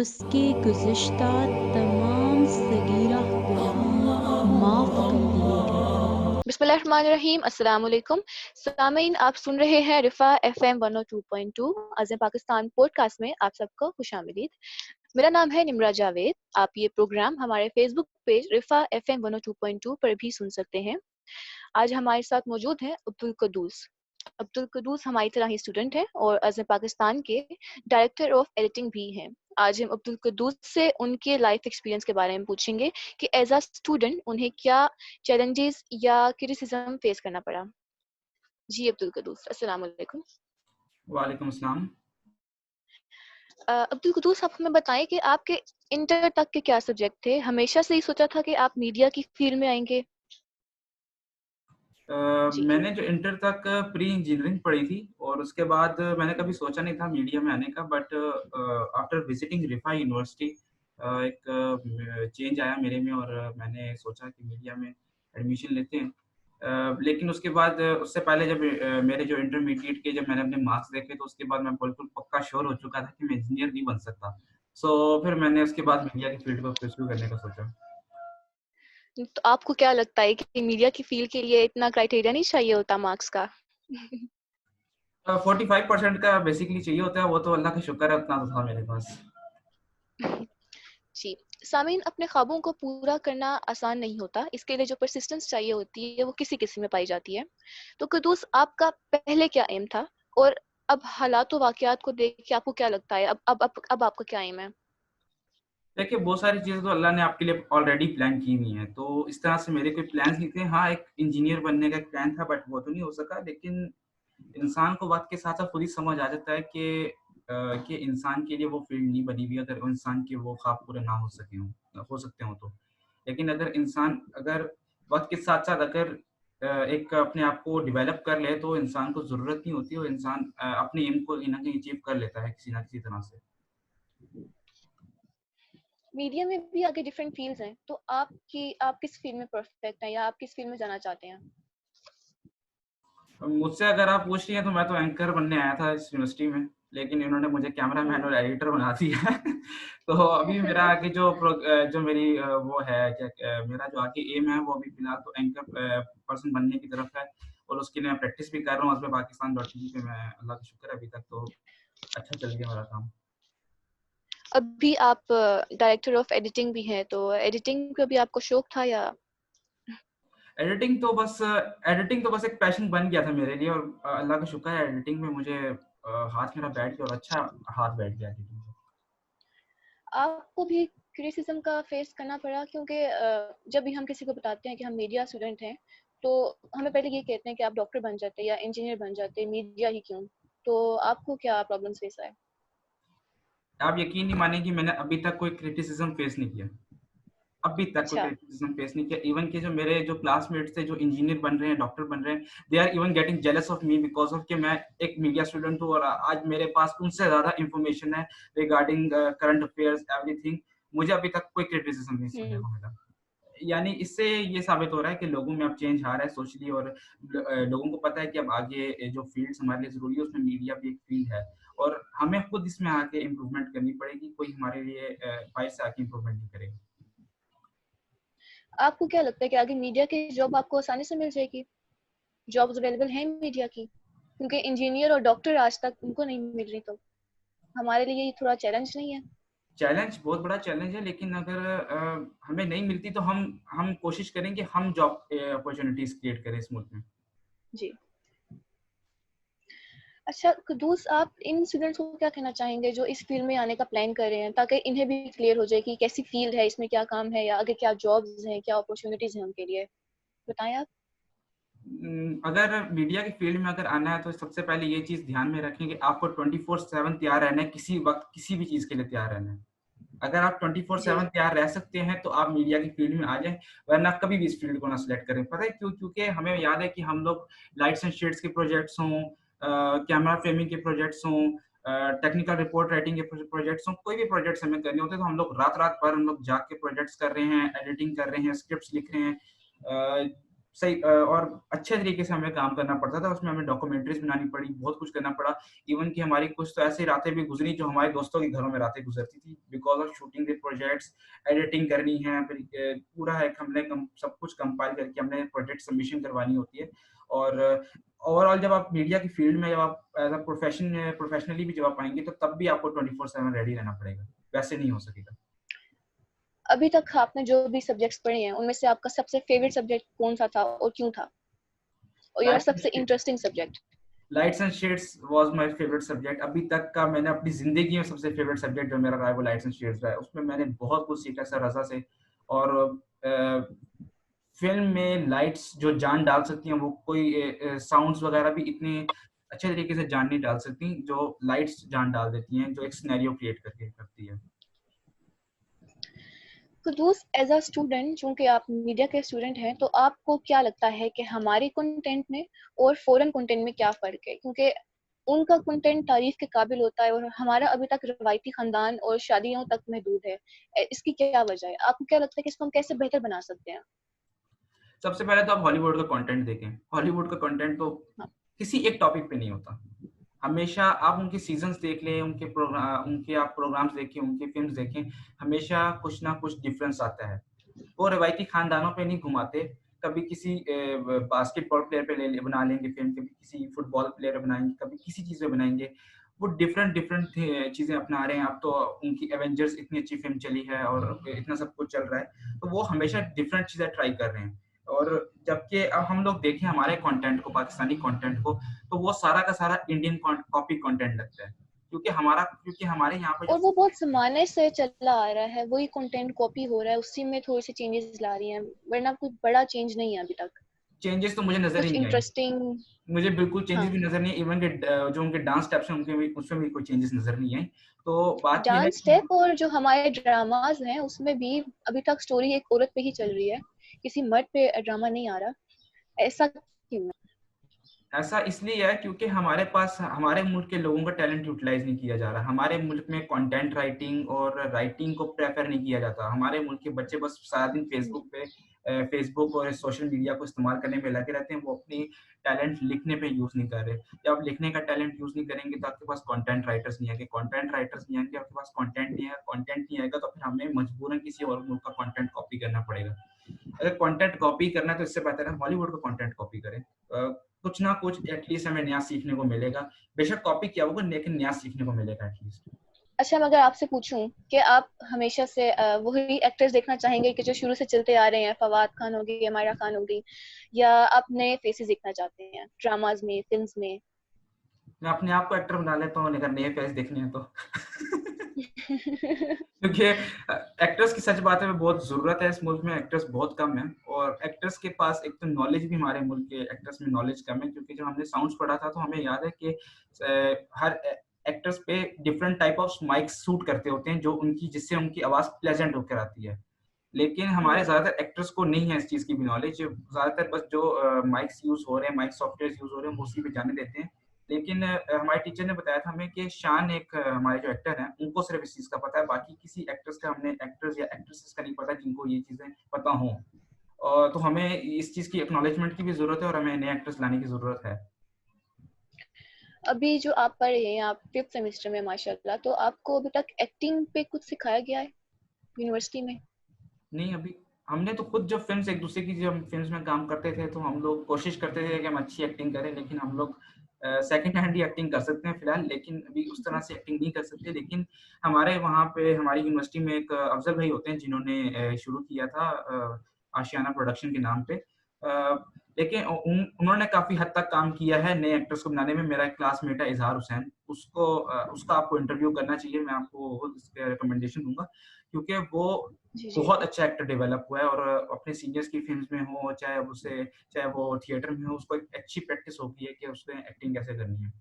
उसके गुज़िश्ता तमाम सगीरा गुनाह माफ़ कर दिए गए। बिस्मिल्लाहिर्रहमानिर्रहीम। अस्सलाम वालेकुम सामीन, आप सुन रहे हैं रिफ़ा FM 102.2 आज़म पाकिस्तान पॉडकास्ट में आप सबको खुशामदीद। मेरा नाम है निम्रा जावेद। आप ये प्रोग्राम हमारे फेसबुक पेज रिफ़ा FM 102.2 पर भी सुन सकते हैं। आज हमारे साथ मौजूद हैं अब्दुल कुद्दूस। अब्दुल कुद्दूस हमारी तरह ही स्टूडेंट हैं और आज़म पाकिस्तान के डायरेक्टर ऑफ एडिटिंग भी हैं। आज हम अब्दुल कुद्दूस से उनके लाइफ एक्सपीरियंस के बारे में पूछेंगे कि एज अ स्टूडेंट उन्हें क्या चैलेंजेस या क्रिटिसिज्म फेस करना पड़ा। जी अब्दुल कुद्दूस, अस्सलाम वालेकुम। वालेकुम अस्सलाम। अब्दुल कुद्दूस, आप हमें बताएं कि आपके इंटर तक के क्या सब्जेक्ट थे? हमेशा से ही सोचा था कि आप मीडिया की फील्ड में आएंगे? जी। मैंने जो इंटर तक प्री इंजीनियरिंग पढ़ी थी और उसके बाद मैंने कभी सोचा नहीं था मीडिया में आने का, बट आफ्टर विजिटिंग रिफा यूनिवर्सिटी एक चेंज आया मेरे में और मैंने सोचा कि मीडिया में एडमिशन लेते हैं। लेकिन उसके बाद उससे पहले जब मेरे जो इंटरमीडिएट के जब मैंने अपने मार्क्स देखे तो उसके बाद मैं बिल्कुल पक्का श्योर हो चुका था कि मैं इंजीनियर नहीं बन सकता। सो फिर मैंने उसके बाद मीडिया की फील्ड को परस्यू करने का सोचा। तो आपको क्या लगता है कि मीडिया की फील्ड के लिए इतना क्राइटेरिया नहीं चाहिए होता मार्क्स का? 45% का बेसिकली चाहिए होता है, वो तो अल्लाह का शुक्र है उतना तो था मेरे पास। जी। सामीन, अपने ख्वाबों को पूरा करना आसान नहीं होता। इसके लिए जो परसिस्टेंस चाहिए होती है वो किसी किसी में पाई जाती है। तो कुद्दूस, आपका पहले क्या एम था और अब हालात और वाकयात को देख के आपको क्या लगता है अब आपका क्या एम है? देखिए, बहुत सारी चीज़ें तो अल्लाह ने आपके लिए ऑलरेडी प्लान की हुई हैं, तो इस तरह से मेरे कोई प्लान्स नहीं थे। हाँ, एक इंजीनियर बनने का एक प्लान था बट वो तो नहीं हो सका। लेकिन इंसान को वक़्त के साथ-साथ खुद ही समझ आ जाता है कि इंसान के लिए वो फ़ील्ड नहीं बनी हुई अगर इंसान के वो ख्वाब पूरे ना हो सकते हों तो। लेकिन अगर वक़्त के साथ-साथ अगर एक अपने आप को डेवलप कर ले तो इंसान को ज़रूरत नहीं होती और इंसान अपने एम को कहीं न कहीं अचीव कर लेता है किसी न किसी तरह से। मीडिया में भी आगे डिफरेंट फील्ड्स हैं, तो आप किस फील्ड में परफेक्ट हैं या आप किस फील्ड में जाना चाहते हैं? मुझसे अगर आप पूछ रही हैं तो मैं तो एंकर बनने आया था इस यूनिवर्सिटी में, लेकिन इन्होंने मुझे कैमरामैन और एडिटर बना दिया है। तो अभी मेरा आगे जो मेरी वो है मेरा जो आगे एम है वो अभी फिलहाल तो एंकर पर्सन बनने की तरफ है और उसके लिए मैं प्रैक्टिस भी कर रहा हूँ उसमें पाकिस्तान.tv पे। मैं अल्लाह का शुक्र है अभी तक तो अच्छा चल गया मेरा काम। अभी आप डायरेक्टर ऑफ एडिटिंग भी हैं, तो एडिटिंग का भी आपको शौक था या? एडिटिंग तो बस एक पैशन बन गया था मेरे लिए और अल्लाह का शुक्र है एडिटिंग में मुझे हाथ मेरा बैठ गया और अच्छा हाथ बैठ गया एडिटिंग में। आपको भी क्रिटिसिज्म का फेस करना पड़ा? क्योंकि जब भी हम किसी को बताते हैं कि हम मीडिया स्टूडेंट हैं तो हमें पहले ये कहते हैं कि आप डॉक्टर बन जाते या इंजीनियर बन जाते, मीडिया ही क्यों? तो आपको क्या प्रॉब्लम्स फेस आए? आप यकीन नहीं मानेंगी, मैंने अभी तक कोई क्रिटिसिज्म फेस नहीं किया। अभी तक कोई अच्छा। क्रिटिसिज्म फेस नहीं किया। इवन के जो मेरे जो क्लासमेट्स थे जो इंजीनियर बन रहे हैं, डॉक्टर बन रहे हैं, they are even getting jealous of me because of कि मैं एक मीडिया स्टूडेंट हूँ और आज मेरे पास उनसे ज़्यादा इन्फॉर्मेशन है रिगार्डिंग करंट अफेयर्स एवरीथिंग। मुझे अभी तक कोई क्रिटिसिज्म नहीं सुनने हम्म। को मिला। यानी इससे ये साबित हो रहा है कि लोगों में अब चेंज आ रहा है सोशली और लोगों को पता है कि अब आगे जो फील्ड्स हमारे लिए ज़रूरी है उसमें मीडिया भी एक फील्ड है और हमें खुद इसमें आके इम्प्रूवमेंट करनी पड़ेगी। कोई हमारे लिए बाहर से आके इम्प्रूवमेंट नहीं करेगा। आपको क्या लगता है कि आगे मीडिया की जॉब आपको आसानी से मिल जाएगी? जॉब्स अवेलेबल हैं मीडिया की? क्योंकि इंजीनियर और डॉक्टर आज तक उनको नहीं मिल रही, तो हमारे लिए ये थोड़ा चैलेंज नहीं है? चैलेंज बहुत बड़ा चैलेंज है, लेकिन अगर हमें नहीं मिलती तो हम कोशिश करेंगे हम जॉब अपॉर्चुनिटीज क्रिएट करें इस मुल्क में। जी। अच्छा कुदूस, आप इन स्टूडेंट्स को क्या कहना चाहेंगे जो इस फील्ड में आने का प्लान कर रहे हैं, ताकि इन्हें भी क्लियर हो जाए कि कैसी फील्ड है, इसमें क्या काम है, या आगे क्या जॉब्स हैं, क्या अपॉर्चुनिटीज हैं उनके लिए, बताएं आप। अगर मीडिया की फील्ड में अगर आना है तो सबसे पहले ये चीज ध्यान में रखें कि आपको 24/7 तैयार रहना है, किसी वक्त किसी भी चीज के लिए तैयार रहना है। अगर आप 24/7 तैयार रह सकते हैं तो आप मीडिया की फील्ड में आ जाएं, वरना कभी भी इस फील्ड को ना सिलेक्ट करें। पता है क्यों? क्योंकि हमें याद है कि हम लोग लाइट्स एंड शेड्स के प्रोजेक्ट्स हों, कैमरा फ्रेमिंग के प्रोजेक्ट्स हों, टेक्निकल रिपोर्ट राइटिंग के प्रोजेक्ट्स हों, कोई भी प्रोजेक्ट्स हमें करने होते हैं तो हम लोग रात रात भर हम लोग जाग के प्रोजेक्ट्स कर रहे हैं, एडिटिंग कर रहे हैं, स्क्रिप्ट्स लिख रहे हैं। और अच्छे तरीके से हमें काम करना पड़ता था, उसमें हमें डॉक्यूमेंट्रीज बनानी पड़ी, बहुत कुछ करना पड़ा। इवन कि हमारी कुछ तो ऐसी रातें भी गुजरी जो हमारे दोस्तों के घरों में रातें गुजरती थी, बिकॉज ऑफ शूटिंग के प्रोजेक्ट्स, एडिटिंग करनी है, फिर पूरा है हमने सब कुछ कंपाइल करके हमने प्रोजेक्ट सबमिशन करवानी होती है। और ओवरऑल जब आप मीडिया की फील्ड में जब आप एज अ प्रोफेशनली भी जब आप आएंगे तो तब भी आपको 24/7 रेडी रहना पड़ेगा, वैसे नहीं हो सकेगा। अभी तक आपने जो भी सब्जेक्ट्स पढ़े हैं उनमें से आपका सबसे फेवरेट सब्जेक्ट कौन सा था और क्यों था, और या सबसे interesting subject? Lights and shades was my favourite subject. अभी तक का मैंने अपनी जिंदगी में सबसे फेवरेट सब्जेक्ट जो मेरा रहा है वो लाइट्स एंड शेड्स रहा है। उसमें मैंने बहुत कुछ सीखा सर रजा से। और फिल्म में लाइट्स जो जान डाल सकती हैं, वो कोई साउंड्स वगैरह भी इतने अच्छे तरीके से जान नहीं डाल सकती जो लाइट्स जान डाल देती हैं, जो एक सिनेरियो क्रिएट करके करती है। कुदूस, एज अ स्टूडेंट, चूंकि आप मीडिया के स्टूडेंट हैं, तो आपको क्या लगता है कि हमारे कंटेंट में और फॉरेन कंटेंट में क्या फ़र्क है? क्योंकि उनका कंटेंट तारीफ के काबिल होता है और हमारा अभी तक रवायती खानदान और शादियों तक महदूद है। इसकी क्या वजह है? आपको क्या लगता है कि इसको हम कैसे बेहतर बना सकते हैं? सबसे पहले तो आप हॉलीवुड का कंटेंट देखें। हॉलीवुड का कंटेंट तो हाँ। किसी एक टॉपिक पे नहीं होता। हमेशा आप उनके सीजन्स देख लें, उनके आप प्रोग्राम्स देखें, उनके फिल्म्स देखें, हमेशा कुछ ना कुछ डिफरेंस आता है। वो रवायती खानदानों पे नहीं घुमाते। कभी किसी बास्केटबॉल प्लेयर पे बना लेंगे फिल्म, कभी किसी फुटबॉल प्लेयर बनाएंगे, कभी किसी चीज पे बनाएंगे। वो डिफरेंट चीजें अपना रहे हैं। अब तो उनकी एवेंजर्स इतनी अच्छी फिल्म चली है और इतना सब कुछ चल रहा है, तो वो हमेशा डिफरेंट चीजें ट्राई कर रहे हैं। और जबकि अब हम लोग देखें हमारे कंटेंट को, पाकिस्तानी कंटेंट को, तो वो सारा का सारा इंडियन कॉपी कंटेंट लगता है। क्योंकि हमारे यहाँ पे और जो वो बहुत ज़माने से चला आ रहा है, वही कंटेंट कॉपी हो रहा है, उसी में थोड़ी सी चेंजेस ला रही हैं, वरना कोई बड़ा चेंज नहीं है अभी तक। चेंजेस तो मुझे नजर कुछ ही नहीं आई। इंटरेस्टिंग। मुझे बिल्कुल चेंजेस हाँ। भी नजर नहीं, इवन के जो उनके डांस स्टेप्स हैं उनके भी, उसमें भी कोई चेंजेस नजर नहीं आई। तो बात यह है डांस कि स्टेप और जो हमारे ड्रामाज हैं उसमें भी अभी तक स्टोरी एक औरत पे ही चल रही है, किसी मर्द पे ड्रामा नहीं आ रहा। ऐसा क्यों है? ऐसा इसलिए है क्योंकि हमारे पास हमारे मुल्क के लोगों का टैलेंट यूटिलाइज नहीं किया जा रहा। हमारे मुल्क में कंटेंट राइटिंग और राइटिंग को प्रेफर नहीं किया जाता। हमारे मुल्क के बच्चे बस सारा दिन फेसबुक और सोशल मीडिया को इस्तेमाल करने में लगे रहते हैं। वो अपनी टैलेंट लिखने पे यूज नहीं कर रहे। जब आप लिखने का टैलेंट यूज नहीं करेंगे तो आपके पास कंटेंट राइटर्स नहीं आएंगे, कंटेंट राइटर्स नहीं आएंगे, आपके पास कंटेंट नहीं आएगा, कंटेंट नहीं आएगा तो फिर हमें मजबूरन किसी और मुल्क का कंटेंट कॉपी करना पड़ेगा। अगर कंटेंट कॉपी करना है तो इससे बेहतर है हॉलीवुड का कंटेंट कॉपी करें। कुछ ना कुछ एटलीस्ट हमें नया सीखने को मिलेगा। बेशक कॉपी किया होगा लेकिन नया सीखने को मिलेगा एटलीस्ट। अच्छा, मैं अगर आपसे पूछूं कि आप हमेशा से वही एक्टर्स देखना चाहेंगे कि जो शुरू से चलते आ रहे हैं, फवाद खान होगी, अमायरा खान होगी, या आप नए फेसेस देखना चाहते हैं ड्रामाज में, फिल्म्स में? मैं अपने आप को एक्टर बना लेता हूँ अगर नए फेस देखने हैं तो। क्योंकि एक्टर्स की सच बात है बहुत जरूरत है इस मुल्क में। एक्टर्स बहुत कम है और एक्टर्स के पास एक तो नॉलेज भी, हमारे मुल्क के एक्टर्स में नॉलेज कम है। क्योंकि जब हमने साउंड्स पढ़ा था तो हमें याद है कि हर एक्टर्स पे different type of mics suit करते होते हैं जो जिससे उनकी आवाज प्लेजेंट होकर आती है। लेकिन हमारे ज्यादातर एक्टर्स को नहीं है इस चीज की भी नॉलेज। ज्यादातर बस जो माइक्स यूज हो रहे हैं, माइक सॉफ्टवेयर यूज हो रहे हैं, वो उसी पे जाने देते हैं। लेकिन हमारे टीचर ने बताया था हमें कि शान एक हमारे जो एक्टर हैं उनको सिर्फ इस चीज का पता है, बाकी किसी एक्टर्स का हमने एक्टर्स या एक्ट्रेसेस का नहीं पता जिनको ये चीजें पता हों। और तो हमें इस चीज की एक्नॉलेजमेंट की भी जरूरत है और हमें नए एक्टर्स लाने की जरूरत है। अभी जो आप पढ़ रहे हैं, आप 5th सेमेस्टर में माशाल्लाह, तो आपको अभी तक एक्टिंग पे कुछ सिखाया गया है यूनिवर्सिटी में? नहीं, अभी हमने तो खुद जब फिल्म्स एक दूसरे की जब फिल्म्स में काम करते थे तो हम लोग कोशिश करते थे कि हम अच्छी एक्टिंग करें, लेकिन हम लोग सेकंड हैंड ही एक्टिंग कर सकते हैं फिलहाल, लेकिन अभी उस तरह से एक्टिंग नहीं कर सकते। लेकिन हमारे वहाँ पे हमारी यूनिवर्सिटी में एक अफजल भाई होते हैं जिन्होंने शुरू किया था आशियाना प्रोडक्शन के नाम पे। लेकिन उन्होंने काफ़ी हद तक काम किया है नए एक्टर्स को बनाने में। मेरा एक क्लासमेट है इजहार हुसैन, उसका आपको इंटरव्यू करना चाहिए, मैं आपको इसका रिकमेंडेशन दूँगा, क्योंकि वो जी जी। बहुत अच्छा एक्टर डेवलप हुआ है और अपने सीनियर्स की फ़िल्म्स में हो, चाहे वो थिएटर में हो, उसको एक अच्छी प्रैक्टिस हो गई है कि उसने एक्टिंग कैसे करनी है।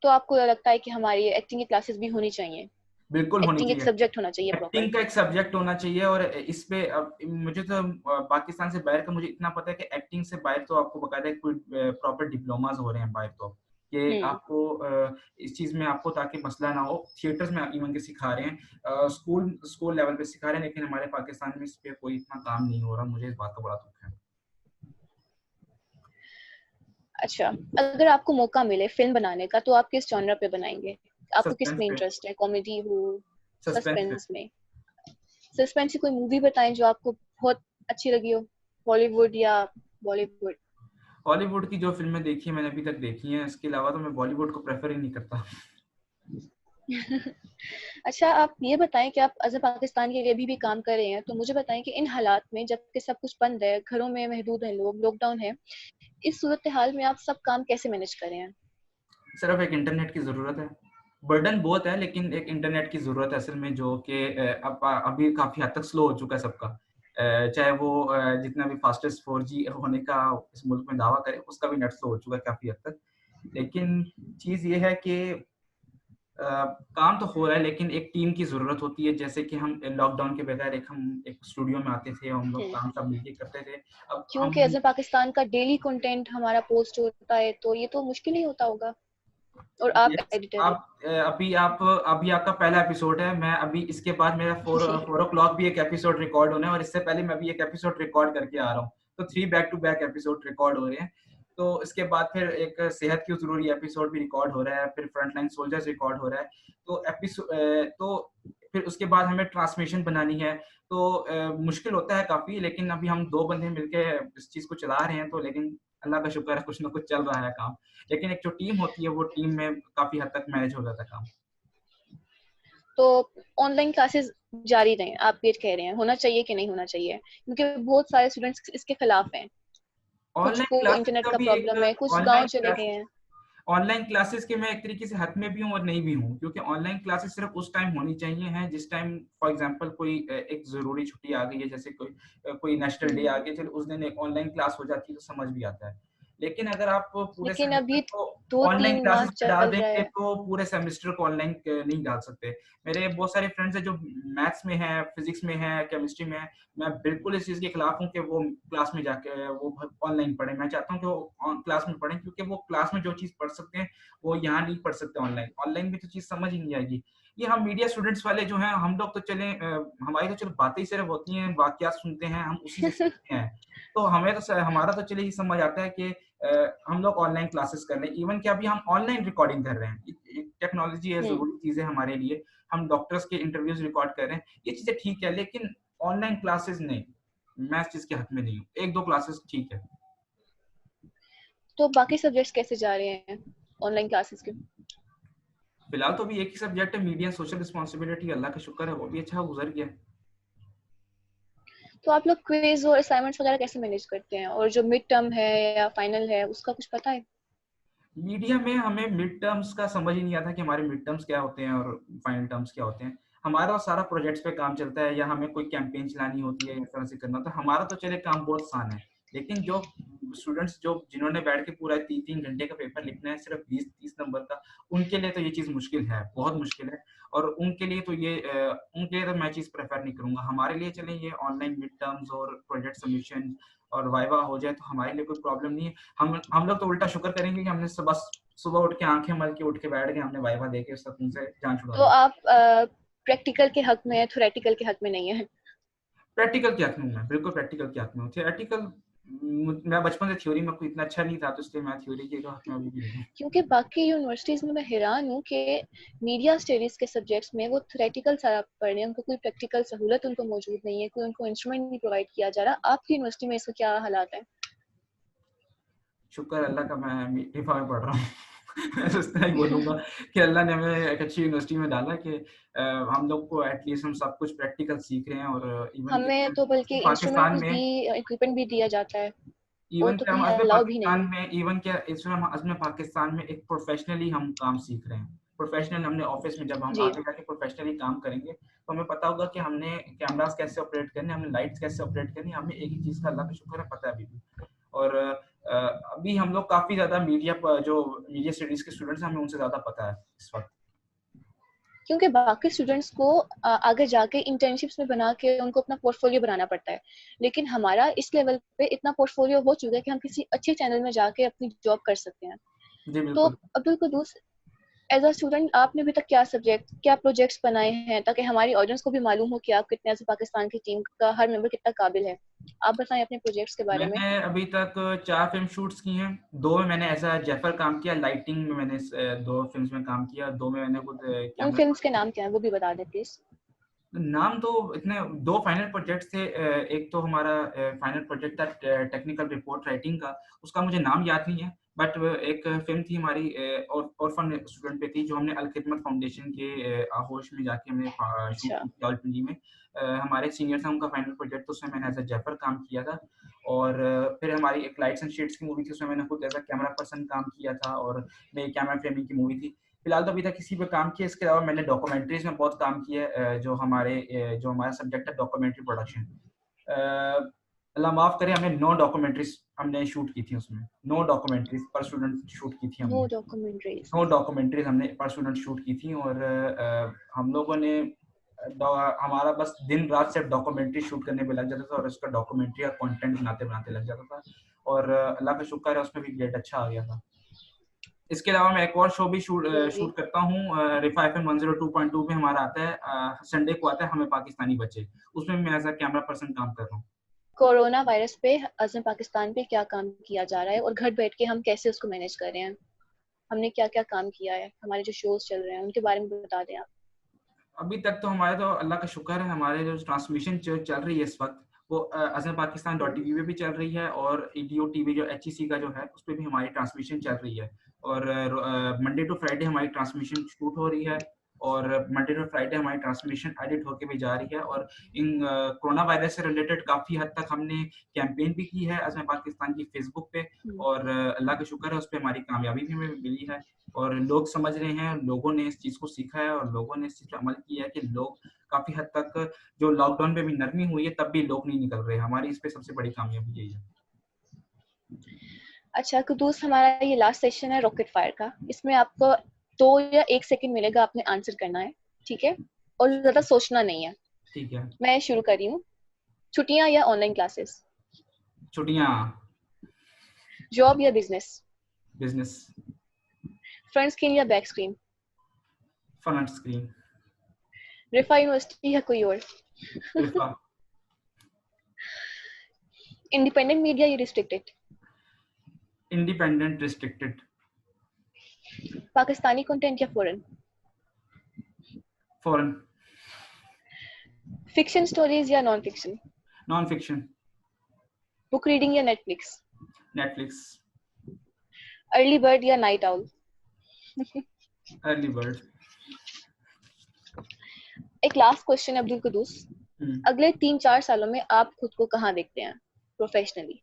तो आपको लगता है कि हमारी एक्टिंग की क्लासेस भी होनी चाहिए? बिल्कुल होनी एक्टिंग एक चाहिए। सब्जेक्ट होना चाहिए प्रॉपर? एक्टिंग का एक सब्जेक्ट होना चाहिए और इस पे अब मुझे तो पाकिस्तान से बाहर का मुझे इतना पता है कि एक्टिंग से बाहर तो आपको बकायदा कोई प्रॉपर डिप्लोमास हो रहे हैं बाहर तो, कि हम्म। आपको इस चीज़ में आपको ताकि मसला ना हो, थिएटर्स में इवन के सिखा रहे हैं, स्कूल लेवल पे सिखा रहे हैं, लेकिन हमारे पाकिस्तान में इस पे कोई इतना काम नहीं हो रहा। मुझे इस बात का बड़ा दुःख है। अच्छा, अगर आपको मौका मिले फिल्म बनाने का तो आप किस जॉनर पे बनाएंगे? आपको किस सस्पेंस में पे इंटरेस्ट है? कॉमेडी हो, सस्पेंस पे सस्पेंस में? सस्पेंस की कोई मूवी बताएं जो आपको बहुत अच्छी लगी हो, बॉलीवुड या बॉलीवुड? हॉलीवुड की जो फ़िल्में देखी हैं मैंने अभी तक देखी हैं, इसके अलावा तो मैं बॉलीवुड को प्रेफ़र ही नहीं करता। अच्छा, आप ये बताएं कि आप एज़ अ पाकिस्तान के लिए अभी भी काम कर रहे हैं, तो मुझे बताएं कि इन हालात में जबकि सब कुछ बंद है, घरों में महदूद हैं लोग, लॉकडाउन है, इस सूरत हाल में आप सब काम कैसे मैनेज कर रहे हैं? सिर्फ एक इंटरनेट की ज़रूरत है। बर्डन बहुत है, लेकिन एक इंटरनेट की ज़रूरत है असल में, जो कि अभी काफ़ी हद तक स्लो हो चुका है सबका। चाहे वो जितना भी फास्टेस्ट 4G होने का इस मुल्क में दावा करे, उसका भी नेट स्लो हो चुका है काफ़ी हद तक। लेकिन चीज़ ये है कि काम तो हो रहा है, लेकिन एक टीम की ज़रूरत होती है। जैसे कि हम लॉकडाउन के बगैर हम एक स्टूडियो में आते थे, हम लोग हम्म। काम सब मिलके करते थे। अब क्योंकि हम एज़ अ पाकिस्तान का डेली कंटेंट हमारा पोस्ट होता है, तो ये तो मुश्किल ही होता होगा, और आप यस, एडिटर हैं। अभी आपका पहला एपिसोड है। मैं अभी इसके बाद मेरा 4 o'clock भी एक एपिसोड रिकॉर्ड होना है और इससे पहले मैं अभी एक एपिसोड रिकॉर्ड करके आ रहा हूँ। तो 3 back to back episode record हो रहे हैं। तो इसके बाद फिर एक सेहत की ज़रूरी एपिसोड भी रिकॉर्ड हो रहा है, फिर फ्रंटलाइन सोल्जर्स रिकॉर्ड हो रहा है। तो फिर उसके बाद हमें ट्रांसमिशन बनानी है। तो मुश्किल होता है काफ़ी, लेकिन अभी हम 2 बंदे मिलके इस चीज़ को चला रहे हैं, तो लेकिन अल्लाह का शुक्र है कुछ ना कुछ चल रहा है काम। लेकिन एक जो टीम होती है, वो टीम में काफ़ी हद तक मैनेज हो जाता है काम। तो ऑनलाइन क्लासेस जारी रहें, आप ये कह रहे हैं, होना चाहिए कि नहीं होना चाहिए? क्योंकि बहुत सारे स्टूडेंट्स इसके खिलाफ हैं। कुछ ऑनलाइन को क्लासेस इंटरनेट का का भी एक प्रॉब्लम है, कुछ गांव ऑनलाइन चले गए क्लासेस हैं। ऑनलाइन क्लासेस के मैं एक तरीके से हक में भी हूँ और नहीं भी हूँ, क्योंकि ऑनलाइन क्लासेस सिर्फ उस टाइम होनी चाहिए हैं जिस टाइम फॉर एग्जांपल कोई एक ज़रूरी छुट्टी आ गई है, जैसे कोई नेशनल डे आ हम्म। गया, चलो उस दिन एक ऑनलाइन क्लास हो जाती है तो समझ भी आता है। लेकिन अगर आप पूरे लेकिन सेमेस्टर अभी को दो ऑनलाइन तीन माह क्लासेस में डाल चल रहा देंगे है। तो पूरे सेमेस्टर को ऑनलाइन नहीं डाल सकते। मेरे बहुत सारे फ्रेंड्स हैं जो मैथ्स में हैं, फिजिक्स में हैं, केमिस्ट्री में हैं। मैं बिल्कुल इस चीज़ के खिलाफ हूँ कि वो क्लास में जाके वो ऑनलाइन पढ़ें। मैं चाहता हूँ कि वो क्लास में पढ़ें, क्योंकि वो क्लास में जो चीज़ पढ़ सकते हैं वो यहाँ नहीं पढ़ सकते ऑनलाइन। ऑनलाइन में तो चीज़ समझ ही नहीं आएगी। ये हम मीडिया स्टूडेंट्स वाले जो हैं, हम लोग तो हमारी तो चलो बातें ही सिर्फ होती हैं, वाकयात सुनते हैं, हम उसी से सीखते हैं। तो हमारा तो चलिए ये समझ आता है कि हम लोग ऑनलाइन क्लासेस कर रहे हैं। इवन कि अभी हम ऑनलाइन रिकॉर्डिंग कर रहे हैं। एक टेक्नोलॉजी है, हम्म। ज़रूरी चीज़ है हमारे लिए। हम डॉक्टर्स के इंटरव्यूज़ रिकॉर्ड कर रहे हैं। ये चीज़ें ठीक है, लेकिन ऑनलाइन क्लासेस नहीं। मैं इस चीज़ के हक में नहीं हूँ। 1-2 क्लासेस ठीक है। तो बाकी सब्जेक्ट्स कैसे जा रहे हैं ऑनलाइन क्लासेस के? फिलहाल तो अभी एक ही सब्जेक्ट है, मीडिया सोशल रिस्पांसिबिलिटी, अल्लाह का शुक्र है वो भी अच्छा गुजर गया। तो आप लोग क्विज और असाइनमेंट्स वगैरह कैसे मैनेज करते हैं, और जो मिड टर्म है या फाइनल है उसका कुछ पता है? मीडिया में हमें मिड टर्म्स का समझ ही नहीं आता कि हमारे मिड टर्म्स क्या होते हैं और फाइनल टर्म्स क्या होते हैं। हमारा सारा प्रोजेक्ट्स पे काम चलता है, या हमें कोई कैंपेन चलानी होती है, इस तरह से करना, तो हमारा तो चले काम बहुत आसान है। लेकिन जो स्टूडेंट्स जिन्होंने बैठ के पूरा 3-3 घंटे का पेपर लिखना है सिर्फ 20-30 नंबर का, उनके लिए तो ये चीज़ मुश्किल है, बहुत मुश्किल है। और उनके लिए तो मैं चीज़ प्रेफ़र नहीं करूँगा। हमारे लिए चलें ये ऑनलाइन मिड टर्म्स और प्रोजेक्ट सबमिशन और वाइवा हो जाए तो हमारे लिए कोई प्रॉब्लम नहीं है। हम लोग तो उल्टा शुक्र करेंगे कि हमने सुबह सुबह उठ के आँखें मल के उठ के बैठ गए, हमने वाइवा दे के सुकून से जान छुड़ा तो ली। आप प्रैक्टिकल के हक में है, थ्योरेटिकल के हक में नहीं है? प्रैक्टिकल के हक में हूँ मैं, बिल्कुल प्रैक्टिकल के हक में हूँ। थियोरेटिकल मैं बचपन से थ्योरी में कोई इतना अच्छा नहीं था, तो इसलिए मैं थ्योरी के राह में अभी भी नहीं हूँ। क्योंकि बाकी यूनिवर्सिटीज में मैं हैरान हूँ कि मीडिया स्टडीज के सब्जेक्ट्स में वो थ्योरेटिकल सारा पढ़ रहे हैं, उनको कोई प्रैक्टिकल सहूलत उनको मौजूद नहीं है, कोई उनको इंस्ट्रूमेंट नहीं प्रोवाइड किया जा रहा। आपकी यूनिवर्सिटी में इसका क्या हालात है? शुक्र अल्लाह का, मैं रिफा में पढ़ रहा हूँ। मैं तो इतना ही बोलूँगा कि अल्लाह ने हमें एक अच्छी यूनिवर्सिटी में डाला कि हम लोग को एटलीस्ट हम सब कुछ प्रैक्टिकल सीख रहे हैं, और इवन हमें तो बल्कि पाकिस्तान इंस्ट्रूमेंट्स भी, में इक्विपमेंट भी दिया जाता है, वो इवन तो क्या हम कहीं अज़्म अलाउ भी नहीं पाकिस्तान है। में इवन क्या इसमें हम अज़्म पाकिस्तान में एक प्रोफेशनली हम काम सीख रहे हैं। प्रोफेशनल हमने ऑफिस में, जब हम जी। आगे जाके प्रोफेशनली काम करेंगे तो हमें पता होगा कि हमने कैमरास कैसे ऑपरेट करने, हमने लाइट्स कैसे ऑपरेट करनी, हमें एक ही चीज़ का अल्लाह का शुक्र है पता है अभी भी। और अभी हम लोग काफ़ी ज़्यादा जो मीडिया स्टडीज़ के स्टूडेंट्स हैं, हमें उनसे ज़्यादा पता है इस वक़्त। क्योंकि बाकी स्टूडेंट्स को आगे जाके इंटर्नशिप्स में बना के उनको अपना पोर्टफोलियो बनाना पड़ता है, लेकिन हमारा इस लेवल पे इतना पोर्टफोलियो हो चुका है कि हम किसी अच्छे चैनल में जाके अपनी जॉब कर सकते हैं। जी तो बिल्कुल। Abdul Quddus, as a student आपने अभी तक क्या प्रोजेक्ट्स बनाए हैं, ताकि हमारी ऑडियंस को भी मालूम हो कि आप कितने, ऐसे पाकिस्तान की टीम का हर मेंबर कितना काबिल है। आप बताएं अपने प्रोजेक्ट्स के बारे में। मैंने अभी तक 4 फ़िल्म शूट्स की हैं। 2 में मैंने एज़ अ जैफर काम किया, लाइटिंग में मैंने 2 फ़िल्म्स में काम किया, 2 में मैंने खुद उन कैमरा। फिल्म्स के नाम क्या हैं वो भी बता दें प्लीज। नाम तो इतने 2 फाइनल प्रोजेक्ट्स थे। एक तो हमारा फाइनल प्रोजेक्ट था टेक्निकल रिपोर्ट राइटिंग का, उसका मुझे नाम याद नहीं है, बट एक फ़िल्म थी हमारी ऑर्फन स्टूडेंट पे थी, जो हमने अल खिदमत फाउंडेशन के आगोश में जाके हमने शूट अच्छा। की थी रावलपिंडी में। हमारे सीनियर था, उनका फाइनल प्रोजेक्ट, तो उसमें मैंने एज़ अ जैफर काम किया था। और फिर हमारी एक लाइट्स एंड शेड्स की मूवी थी, उसमें मैंने खुद एज़ अ कैमरा पर्सन काम किया था, और मेरी कैमरा फ्रेमिंग की मूवी थी। फिलहाल तो अभी तक किसी पे काम किया, इसके अलावा मैंने डॉक्यूमेंट्रीज़ में बहुत काम किया है। जो हमारा सब्जेक्ट है डॉक्यूमेंट्री प्रोडक्शन। अल्लाह माफ़ करे, हमने 9 डॉक्यूमेंट्रीज़ हमने शूट की थी उसमें। 9 डॉक्यूमेंट्रीज़ पर स्टूडेंट शूट की थी नो हमने। डॉक्यूमेंट्रीज। 9 डॉक्यूमेंट्रीज़ हमने पर स्टूडेंट शूट की थी, और हम लोगों ने हमारा बस दिन-रात सिर्फ डॉक्यूमेंट्री शूट करने पे लग जाता था, और उसका डॉक्यूमेंट्री का कंटेंट बनाते-बनाते लग जाता था, और अल्लाह का शुक्र है उसमें भी ग्रेड अच्छा आ गया था। इसके अलावा मैं एक और शो भी जी। शूट करता हूँ। रिफा एफएम 102.2 पे हमारा आता है, संडे को आता है, हमें पाकिस्तानी बच्चे। उसमें मैं एज़ अ कैमरा पर्सन काम कर रहा हूँ। कोरोना वायरस पे अज़म पाकिस्तान पे क्या काम किया जा रहा है और घर बैठ के हम कैसे उसको मैनेज कर रहे हैं, हमने क्या क्या काम किया है, हमारे जो शोज चल रहे हैं उनके बारे में बता दें आप। अभी तक तो हमारे तो अल्लाह का शुक्र है, हमारे जो ट्रांसमिशन चल रही है इस वक्त, वो अज़म पाकिस्तान डॉट टीवी पे भी चल रही है, और ईडीओ टीवी जो एचईसी का जो है उस पे भी हमारी ट्रांसमिशन चल रही है। और मंडे टू फ्राइडे हमारी ट्रांसमिशन शूट हो रही है, और मंडे टू फ्राइडे हमारी ट्रांसमिशन एडिट होके भी जा रही है। और इन कोरोना वायरस से रिलेटेड काफ़ी हद तक हमने कैंपेन भी की है अज़म पाकिस्तान की फेसबुक पे, और अल्लाह का शुक्र है उस पे हमारी कामयाबी भी हमें मिली है, और लोग समझ रहे हैं, लोगों ने इस चीज़ को सीखा है, और लोगों ने इस चीज़ पे अमल किया है कि लोग काफ़ी हद तक, जो लॉकडाउन पे भी नरमी हुई है, तब भी लोग नहीं निकल रहे। हमारी इस पे सबसे बड़ी कामयाबी यही है। अच्छा कुद्दूस, हमारा ये लास्ट सेशन है रॉकेट फायर का। इसमें आपको 2 या 1 सेकंड मिलेगा, आपने आंसर करना है, ठीक है? और ज्यादा सोचना नहीं है। ठीक है। मैं शुरू कर रही हूँ। छुट्टियां या ऑनलाइन क्लासेस? छुट्टियाँ। जॉब या बिजनेस? बिज़नेस। फ्रंट स्क्रीन या back screen? Front screen. Riphah university या कोई और? रिफा। इंडिपेंडेंट मीडिया या restricted? Independent restricted. Pakistani content या फॉरेन? फॉरेन। फिक्शन स्टोरीज या non fiction? Non fiction. Book reading या नेटफ्लिक्स? नेटफ्लिक्स। अर्ली बर्ड या नाइट आउल? Early bird. एक लास्ट क्वेश्चन अब्दुल कुद्दूस, अगले 3-4 सालों में आप खुद को कहाँ देखते हैं प्रोफेशनली?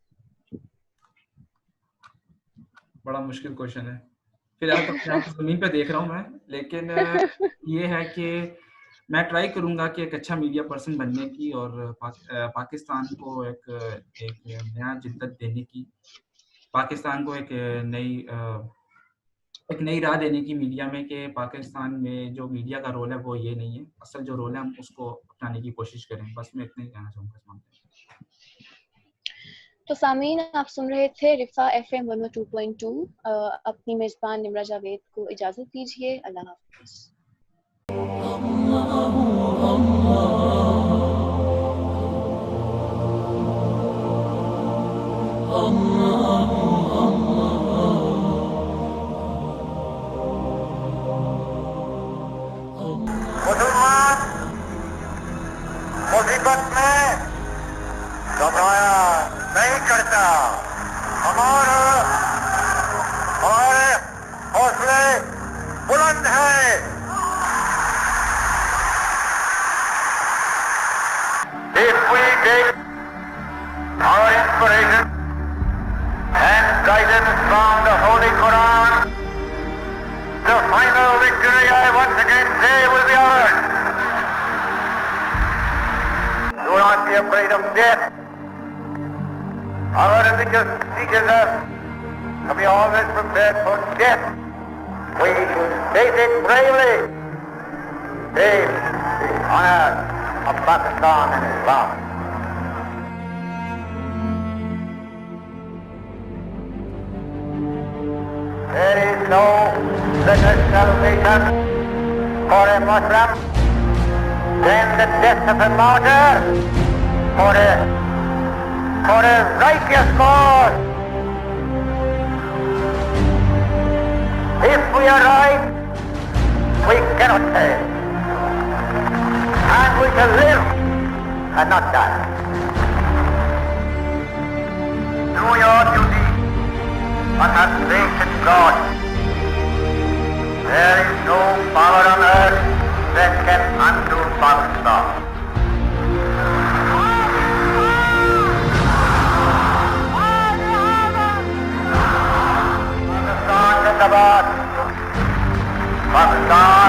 बड़ा मुश्किल क्वेश्चन है। फिलहाल तो अपने आप को ज़मीन पे देख रहा हूँ मैं, लेकिन ये है कि मैं ट्राई करूँगा कि एक अच्छा मीडिया पर्सन बनने की, और पाकिस्तान को एक नया जिद्दत देने की, पाकिस्तान को एक नई राह देने की मीडिया में, कि पाकिस्तान में जो मीडिया का रोल है वो ये नहीं है, असल जो रोल है हम उसको अपनाने की कोशिश करें। बस मैं इतना ही कहना चाहूँगा इस मामले में। तो सामीन, आप सुन रहे थे रिफा एफएम 102.2। अपनी मेजबान निम्रा जावेद को इजाजत दीजिए। अल्लाह हाफिज। है। If we take our inspiration and guidance from the Holy Quran, the final victory, I once again say, will be ours. Do not be afraid of death. Our religion teaches us to be always prepared for death. We should face it bravely. Save the honor of Pakistan and Islam. There is no better salvation for a Muslim than the death of a martyr for a righteous cause. If we are right, we cannot fail. And we shall live and not die. Do your duty on our gracious God. There is no power on earth that can undo Pakistan. Pakistan Zindabad. Pakistan